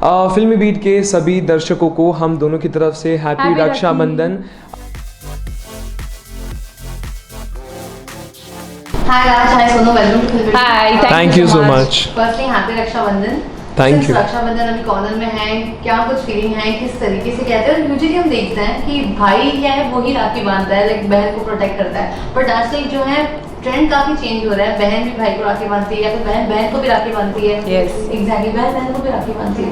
फिल्मी बीट के सभी दर्शकों को हम दोनों की तरफ से happy Rakshabandhan. Hi Raj, hi Sonu, welcome to Film Beat. Hi, Thank you so much. Firstly, happy Rakshabandhan. Thank you. Rakshabandhan अभी कॉर्नर में है, क्या कुछ फीलिंग है, किस तरीके से कहते हैं? और यूजुअली हम देखते हैं कि भाई है वही राखी बांधता है, लाइक बहन को प्रोटेक्ट करता है, बट आजकल जो है ट्रेंड काफी चेंज हो रहा है, बहन भी भाई को राखी बांधती है या फिर बहन बहन को भी राखी बांधती है। Yes. एग्जैक्टली, बहन बहन को भी राखी बांधती है।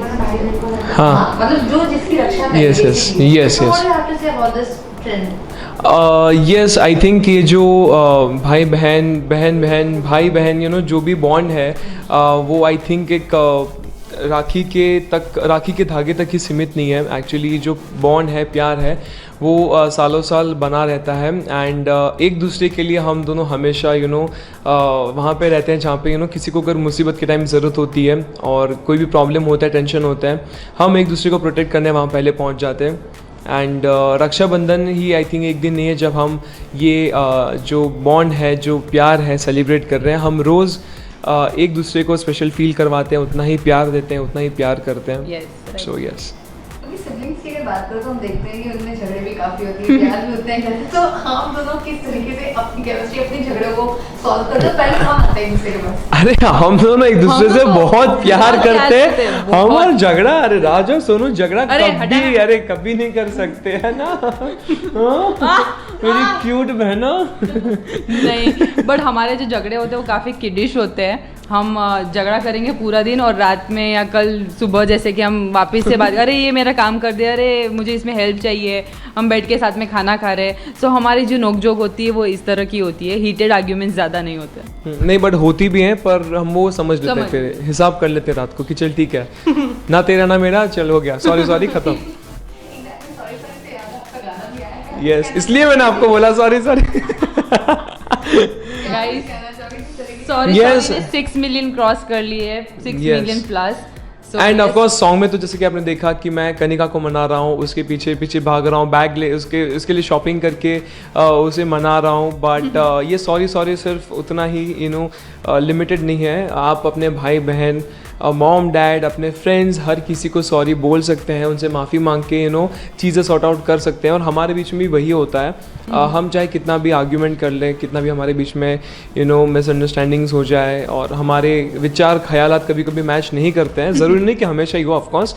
हाँ। मतलब जो जिसकी रक्षा करे। Yes, yes, yes, So yes. what do you have to say about this trend? Yes I think ये जो भाई बहन बहन बहन भाई बहन जो भी बॉन्ड है वो आई थिंक एक राखी के धागे तक ही सीमित नहीं है। एक्चुअली जो बॉन्ड है, प्यार है, वो सालों साल बना रहता है। एंड एक दूसरे के लिए हम दोनों हमेशा वहाँ पे रहते हैं जहाँ पे किसी को अगर मुसीबत के टाइम ज़रूरत होती है और कोई भी प्रॉब्लम होता है, टेंशन होता है, हम एक दूसरे को प्रोटेक्ट करने वहाँ पहले पहुँच जाते हैं। एंड रक्षाबंधन ही आई थिंक एक दिन नहीं है जब हम ये जो बॉन्ड है, जो प्यार है, सेलिब्रेट कर रहे हैं। हम रोज़ एक दूसरे को स्पेशल फील करवाते हैं, उतना ही प्यार देते हैं, उतना ही प्यार करते हैं। So yes. सिबलिंग्स की अगर बात करें तो हम देखते हैं कि उनमें झगड़े भी काफी होते हैं, प्यार भी होते हैं। तो हम दोनों किस तरीके से अपनी केमिस्ट्री, अपने झगड़ों को सॉल्व करते हैं? पहले हम आते हैं एक दूसरे के पास। अरे हम दोनों एक दूसरे से बहुत प्यार करते हैं। हमारा झगड़ा, अरे राज और सोनू झगड़ा कभी नहीं कर सकते, है ना? मेरी क्यूट बहना। नहीं, बट हमारे जो झगड़े होते हैं वो काफ़ी किडिश होते हैं। हम झगड़ा करेंगे पूरा दिन और रात में या कल सुबह जैसे कि हम वापस से बात, अरे ये मेरा काम कर दे, अरे मुझे इसमें हेल्प चाहिए, हम बैठ के साथ में खाना खा रहे हैं। सो हमारी जो नोकझोंक होती है वो इस तरह की होती है, हीटेड आर्ग्यूमेंट्स ज़्यादा नहीं होते। नहीं, बट होती भी हैं, पर हम वो समझ लेते हैं, फिर हिसाब कर लेते हैं रात को कि चल ठीक है, ना तेरा ना मेरा, चल हो गया, सॉरी खत्म। यस, इसलिए मैंने आपको बोला सॉरी। सॉरी, 6 मिलियन क्रॉस कर लिए, 6 million plus. End of course song में तो जैसे कि आपने देखा कि मैं कनिका को मना रहा हूँ, उसके पीछे पीछे भाग रहा हूँ, बैग ले उसके लिए शॉपिंग करके उसे मना रहा हूँ। बट ये सॉरी सिर्फ उतना ही लिमिटेड नहीं है। आप अपने भाई बहन, मॉम डैड, अपने फ्रेंड्स, हर किसी को सॉरी बोल सकते हैं, उनसे माफ़ी मांग के चीज़ें सॉर्ट आउट कर सकते हैं। और हमारे बीच में भी वही होता है। हम चाहे कितना भी आर्ग्यूमेंट कर लें, कितना भी हमारे बीच में मिसअंडरस्टैंडिंग्स हो जाए और हमारे विचार ख्यालात कभी कभी मैच नहीं करते हैं, ज़रूरी नहीं कि हमेशा ही वो, ऑफकोर्स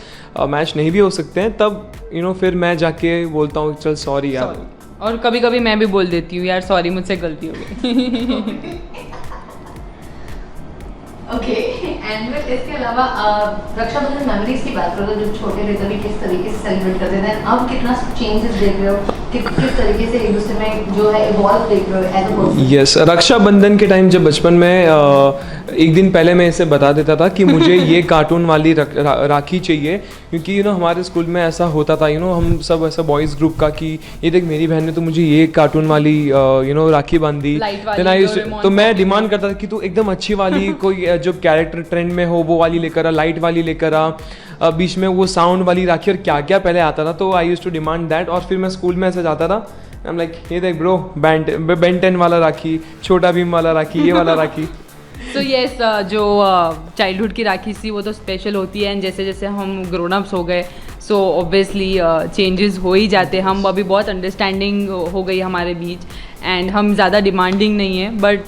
मैच नहीं भी हो सकते हैं, तब फिर मैं जाके बोलता हूँ चल सॉरी यार। और कभी कभी मैं भी बोल देती हूँ यार सॉरी, मुझसे गलती हो गई। ओके, एंड फिर इसके अलावा रक्षाबंधन मेमोरीज की बात करो तो जब छोटे थे तभी किस तरीके से सेलिब्रेट करते थे, अब कितना चेंजेस देख रहे हो, किस तरीके से एक दूसरे में जो है इवॉल्व देख रहे हो as a person? Yes, Rakshabandhan के टाइम जब बचपन में एक दिन पहले मैं इसे बता देता था कि मुझे ये कार्टून वाली राखी चाहिए, क्योंकि हमारे स्कूल में ऐसा होता था, हम सब ऐसा बॉयज़ ग्रुप का कि ये देख मेरी बहन ने तो मुझे ये कार्टून वाली राखी बांधी, तो मैं डिमांड करता था कि तू एकदम अच्छी वाली कोई जो कैरेक्टर ट्रेंड में हो वो वाली लेकर आ, लाइट वाली लेकर आ, बीच में वो साउंड वाली राखी, और क्या क्या पहले आता था। तो I used to demand that. और फिर मैं स्कूल में ऐसे जाता था, आई एम लाइक ये देख ब्रो, बेन 10 वाला राखी, छोटा भीम वाला राखी, ये वाला राखी। तो यस, जो चाइल्डहुड की राखी थी वो तो स्पेशल होती है, एंड जैसे जैसे हम ग्रोन अप्स हो गए सो ऑब्वियसली चेंजेस हो ही जाते हैं। हम अभी बहुत अंडरस्टैंडिंग हो गई हमारे बीच, एंड हम ज़्यादा डिमांडिंग नहीं है, बट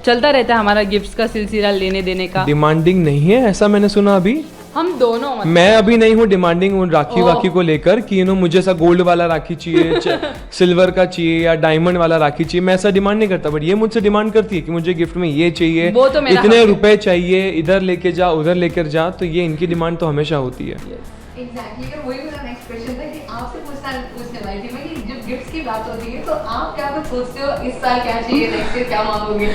चलता रहता है हमारा गिफ्ट्स का सिलसिला लेने देने का। डिमांडिंग नहीं है ऐसा मैंने सुना अभी। हम दोनों मैं अभी नहीं हूँ डिमांडिंग हूँ राखी को लेकर कि मुझे ऐसा गोल्ड वाला राखी चाहिए, सिल्वर का चाहिए या डायमंड वाला राखी चाहिए। मैं ऐसा डिमांड नहीं करता, बट ये मुझसे डिमांड करती है कि मुझे गिफ्ट में ये चाहिए, तो इतने रुपए चाहिए, इधर लेके जा, उधर लेकर जा। तो ये इनकी डिमांड तो हमेशा होती है। एग्जैक्टली, वही मेरा नेक्स्ट क्वेश्चन था कि आपसे पूछने वाली थी मैं कि जब गिफ्ट्स की बात होती है तो आप क्या कुछ सोचते हो, इस साल क्या चाहिए, नेक्स्ट ईयर क्या मांगोगे?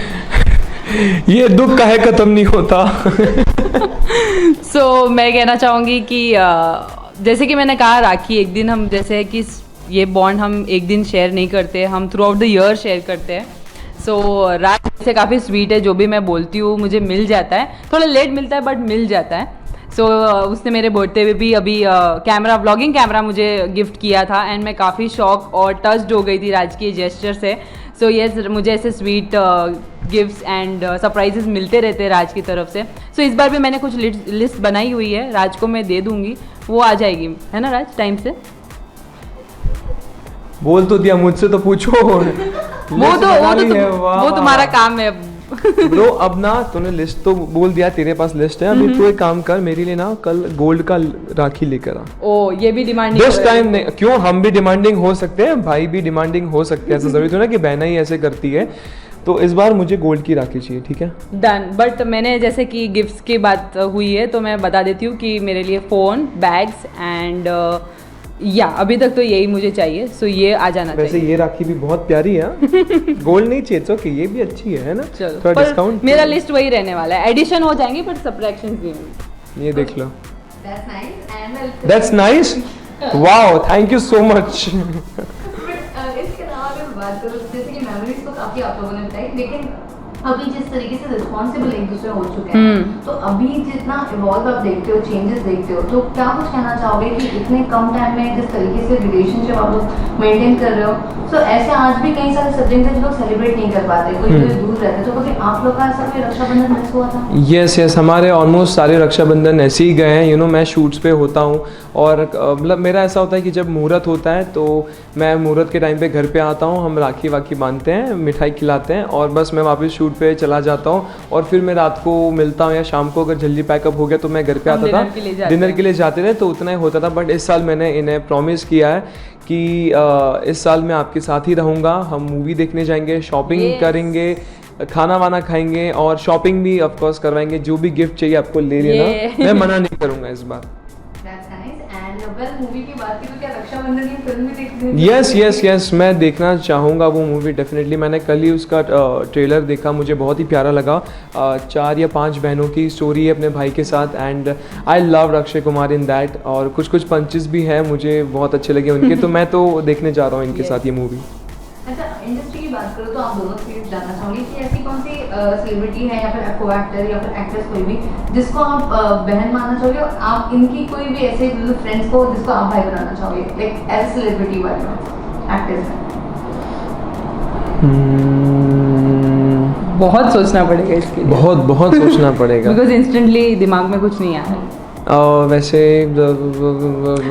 ये दुख काहे खत्म नहीं होता। सो मैं कहना चाहूँगी कि जैसे कि मैंने कहा, राखी एक दिन हम, जैसे कि ये बॉन्ड हम एक दिन शेयर नहीं करते, हम through out the year share करते हैं। सो राखी से काफ़ी स्वीट है, जो भी मैं बोलती हूँ मुझे मिल जाता है, थोड़ा लेट मिलता है बट मिल जाता है। सो उसने मेरे बर्थडे पे भी अभी व्लॉगिंग कैमरा मुझे गिफ्ट किया था, एंड मैं काफ़ी शॉक और टच्ड हो गई थी राज के जेस्चर से। सो यस, मुझे ऐसे स्वीट गिफ्ट्स एंड सरप्राइजेस मिलते रहते हैं राज की तरफ से. सो इस बार भी मैंने कुछ लिस्ट बनाई हुई है, राज को मैं दे दूंगी, वो आ जाएगी, है ना राज, टाइम से. बोल तो दिया, मुझसे तो पूछो. वो तुम्हारा काम है. ब्रो अब ना तूने लिस्ट तो बोल दिया, तेरे पास लिस्ट है. अभी तू एक काम कर, मेरे लिए ना कल गोल्ड का राखी लेकर आ. ओ ये भी डिमांडिंग दिस टाइम नहीं, क्यों, हम भी डिमांडिंग हो सकते हैं, भाई भी डिमांडिंग हो सकते हैं. ऐसा जरूरी तो ना कि बहना ही ऐसे करती है. तो इस बार मुझे गोल्ड की राखी चाहिए, ठीक है. डन. बट मैंने जैसे कि गिफ्ट्स की बात हुई है तो मैं बता देती हूँ कि मेरे लिए फ़ोन, बैग्स एंड या अभी तक तो यही मुझे चाहिए. सो ये आ जाना वैसे चाहिए. ये राखी भी बहुत प्यारी है. गोल्ड नहीं चाहिए तो ये भी अच्छी है ना. चलो थोड़ा डिस्काउंट. मेरा लिस्ट वही रहने वाला है, एडिशन हो जाएंगे बट सब्ट्रैक्शंस भी होंगे. ये देख लो. That's nice and that's nice. Wow, thank you so much. इसके अलावा अगर बात करूँ, जैसे कि मेमोरीज तो काफी आप लोगों ने बताई, लेकिन अभी जिस तरीके से रिस्पॉन्सिबल एक दूसरे हो चुके हैं, तो अभी जितना इवॉल्व आप देखते हो, चेंजेस देखते हो, तो क्या कुछ कहना चाहोगे कि इतने कम टाइम में जिस तरीके से रिलेशनशिप आप लोग मेंटेन कर रहे हो, तो ऐसे आज भी कई सारे सब्जेक्ट हैं जो लोग सेलिब्रेट नहीं कर पाते, कोई दूर रहते, तो कभी आप लोग का ऐसा कोई रक्षाबंधन मिस हुआ था? यस, हमारे ऑलमोस्ट सारे रक्षाबंधन ऐसे ही गए हैं. मैं शूट्स पे होता हूँ और मतलब मेरा ऐसा होता है कि जब मुहूर्त होता है तो मैं मुहूर्त के टाइम पे घर पे आता हूँ, हम राखी वाखी बांधते हैं, मिठाई खिलाते हैं और बस मैं वापस शूट पे चला जाता हूँ. और फिर मैं रात को मिलता हूँ या शाम को अगर जल्दी पैकअप हो गया तो मैं घर पे आता था. डिनर के लिए जाते थे, तो उतना ही होता था. बट इस साल मैंने इन्हें प्रॉमिस किया है कि इस साल मैं आपके साथ ही रहूँगा. हम मूवी देखने जाएंगे, शॉपिंग करेंगे, खाना वाना खाएंगे और शॉपिंग भी ऑफ कोर्स करवाएंगे. जो भी गिफ्ट चाहिए आपको ले लेना, मैं मना नहीं करूँगा इस बार. मूवी की बात की तो क्या रक्षाबंधन की फिल्म भी देखनी है? यस, मैं देखना चाहूँगा वो मूवी डेफिनेटली. मैंने कल ही उसका ट्रेलर देखा, मुझे बहुत ही प्यारा लगा. 4 या 5 बहनों की स्टोरी है अपने भाई के साथ and I love Akshay Kumar in that. और कुछ पंचेस भी हैं, मुझे बहुत अच्छे लगे उनके. तो मैं तो देखने जा रहा हूँ इनके साथ ये मूवी. अच्छा, इंडस्ट्री की बात करो तो आप दोनों से जानना चाहूँगी कि ऐसी कौन सी सेलिब्रिटी है या फिर को एक्टर या फिर एक्ट्रेस कोई भी जिसको आप बहन मानना चाहोगे, और आप इनकी कोई भी ऐसे फ्रेंड्स को जिसको आप भाई बनाना चाहोगे, लाइक एज सेलिब्रिटी वाले एक्टर्स में? बहुत सोचना पड़ेगा इसके लिए. बहुत सोचना पड़ेगा. बिकॉज इंस्टेंटली दिमाग में कुछ नहीं आ रहा है. वैसे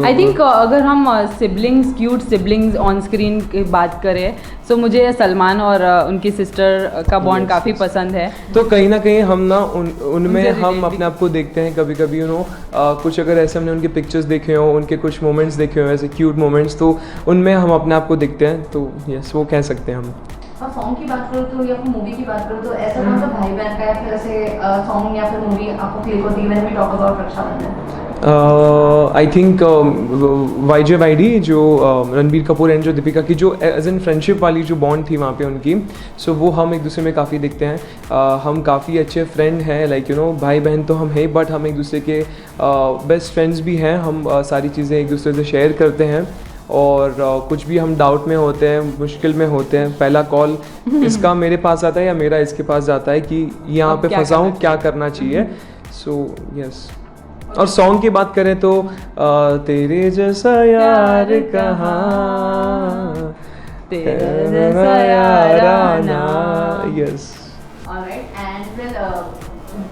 आई थिंक अगर हम siblings, cute siblings on screen की बात करें, सो मुझे सलमान और उनकी सिस्टर का बॉन्ड काफ़ी पसंद है. तो कहीं ना कहीं हम ना उनमें हम अपने आप को देखते हैं कभी कभी. कुछ अगर ऐसे हमने उनके पिक्चर्स देखे हो, उनके कुछ मोमेंट्स देखे हो ऐसे क्यूट मोमेंट्स, तो उनमें हम अपने आप को देखते हैं. तो यस, वो कह सकते हैं हम. और सॉन्ग की बात करो तो या फिर मूवी की बात करो तो ऐसा कौन सा भाई बहन का या फिर ऐसे सॉन्ग या फिर मूवी आपको क्लिक होती है when we talk about Rakshabandhan? I think YJYD, जो रणबीर कपूर एंड जो दीपिका की जो एज एन फ्रेंडशिप वाली जो बॉन्ड थी वहाँ पे उनकी, सो वो हम एक दूसरे में काफ़ी दिखते हैं. हम काफ़ी अच्छे फ्रेंड हैं, लाइक भाई बहन तो हम हैं बट हम एक दूसरे के बेस्ट फ्रेंड्स भी हैं. हम सारी चीज़ें एक दूसरे से शेयर करते हैं और कुछ भी हम डाउट में होते हैं, मुश्किल में होते हैं, पहला कॉल इसका मेरे पास आता है या मेरा इसके पास जाता है कि यहाँ पे फंसा हूँ, क्या करना चाहिए. So yes. और सॉन्ग की बात करें तो तेरे जैसा यार कहाँ, तेरे जैसा यार आना. यस. ऑलराइट. एंड फिर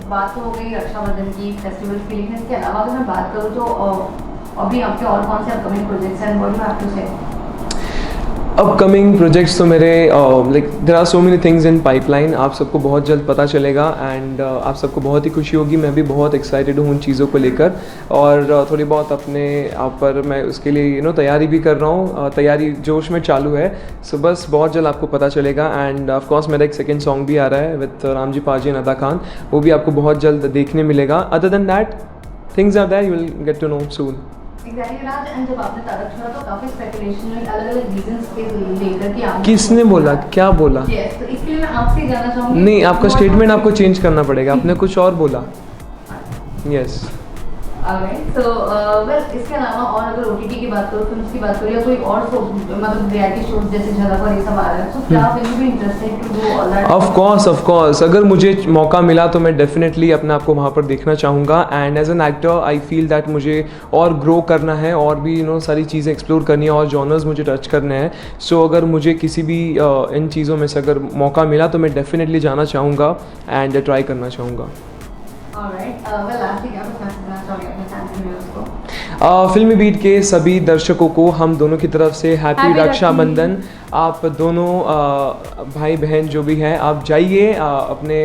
बात तो हो गई रक्षाबंधन की, फेस्टिवल की, लेकिन इसके अलावा अगर मैं बात करूँ तो अभी आपके और कौन से अपकमिंग प्रोजेक्ट्स हैं, what you have to say? Upcoming projects तो मेरे like there are so many things in pipeline. आप सबको बहुत जल्द पता चलेगा एंड आप सबको बहुत ही खुशी होगी. मैं भी बहुत एक्साइटेड हूँ उन चीज़ों को लेकर और थोड़ी बहुत अपने आप पर मैं उसके लिए तैयारी भी कर रहा हूँ. तैयारी जोश में चालू है. सो बस बहुत जल्द आपको पता चलेगा. एंड ऑफ कोर्स मेरा एक सेकंड सॉन्ग भी आ रहा है विद रामजी पाजी एंड अदा खान, वो भी आपको बहुत जल्द देखने मिलेगा. Other than that things are there, you will get to know soon. Exactly Raj. And जब आपने तारक छोड़ा तो काफी स्पेकुलेशन में अलग-अलग रीजंस के लेकर के आपने किसने बोला, क्या बोला? यस, तो इसके लिए मैं आपसे जानना चाहूंगी. नहीं, आपका स्टेटमेंट आपको चेंज करना पड़ेगा. आपने कुछ और बोला. यस. Alright, so इसके अलावा और अगर OTT की बात करो, फिल्म की बात करो या कोई और मतलब रियलिटी शोज जैसे झलक और ये सब आ रहा है, तो क्या आप भी interested to do all that? Of course अगर मुझे मौका मिला तो मैं डेफिनेटली अपने आप को वहाँ पर देखना चाहूँगा. And as an actor I feel that मुझे और ग्रो करना है और भी सारी चीज़ें एक्सप्लोर करनी है और जॉनर्स मुझे टच करने हैं. सो अगर मुझे किसी भी इन चीज़ों में से अगर मौका मिला तो मैं डेफिनेटली जाना चाहूँगा एंड ट्राई करना चाहूँगा. फिल्मी बीट के सभी दर्शकों को हम दोनों की तरफ से हैप्पी रक्षाबंधन. आप दोनों भाई बहन जो भी हैं, आप जाइए अपने